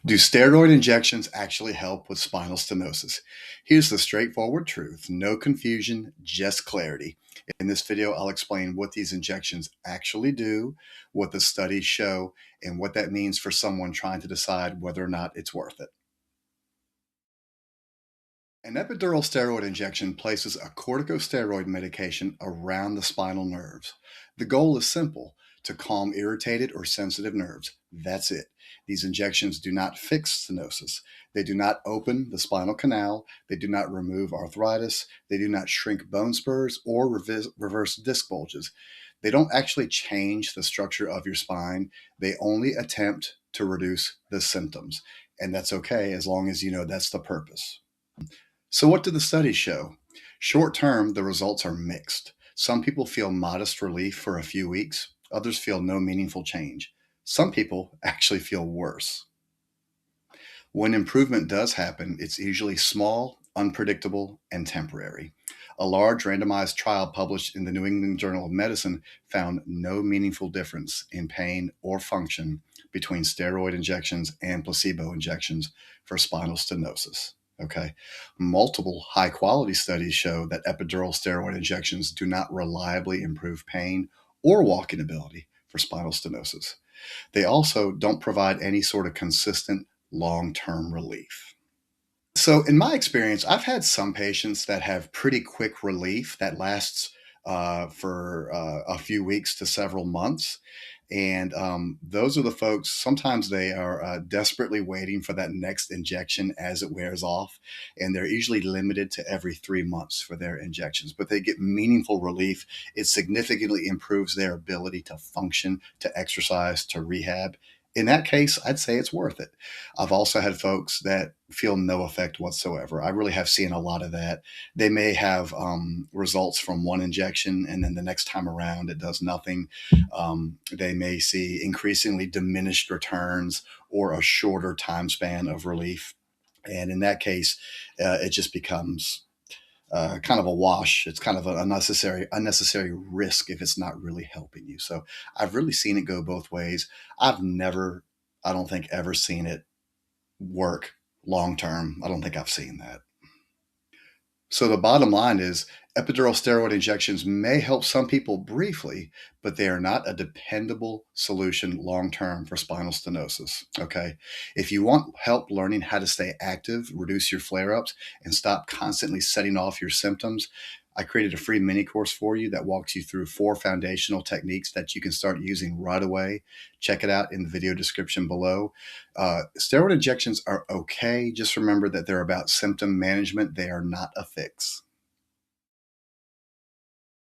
Do steroid injections actually help with spinal stenosis? Here's the straightforward truth. No confusion, just clarity. In this video, I'll explain what these injections actually do, what the studies show, and what that means for someone trying to decide whether or not it's worth it. An epidural steroid injection places a corticosteroid medication around the spinal nerves. The goal is simple: to calm irritated or sensitive nerves. That's it. These injections do not fix stenosis. They do not open the spinal canal. They do not remove arthritis. They do not shrink bone spurs or reverse disc bulges. They don't actually change the structure of your spine. They only attempt to reduce the symptoms. And that's okay as long as you know that's the purpose. So, what do the studies show? Short term, the results are mixed. Some people feel modest relief for a few weeks, others feel no meaningful change. Some people actually feel worse. When improvement does happen, it's usually small, unpredictable, and temporary. A large randomized trial published in the New England Journal of Medicine found no meaningful difference in pain or function between steroid injections and placebo injections for spinal stenosis. Okay. Multiple high quality studies show that epidural steroid injections do not reliably improve pain or walking ability for spinal stenosis. They also don't provide any sort of consistent long term relief. So, in my experience, I've had some patients that have pretty quick relief that lasts for a few weeks to several months. And those are the folks, sometimes they are desperately waiting for that next injection as it wears off. And they're usually limited to every 3 months for their injections, but they get meaningful relief. It significantly improves their ability to function, to exercise, to rehab. In that case, I'd say it's worth it. I've also had folks that feel no effect whatsoever. I really have seen a lot of that. They may have results from one injection, and then the next time around, it does nothing. They may see increasingly diminished returns or a shorter time span of relief. And in that case, it just becomes kind of a wash. It's kind of an unnecessary risk if it's not really helping you. So I've really seen it go both ways. I've never, I don't think, ever seen it work long term. I don't think I've seen that. So the bottom line is epidural steroid injections may help some people briefly, but they are not a dependable solution long term for spinal stenosis. Okay. If you want help learning how to stay active, reduce your flare ups, and stop constantly setting off your symptoms, I created a free mini course for you that walks you through 4 foundational techniques that you can start using right away. Check it out in the video description below. Steroid injections are okay. Just remember that they're about symptom management, they are not a fix.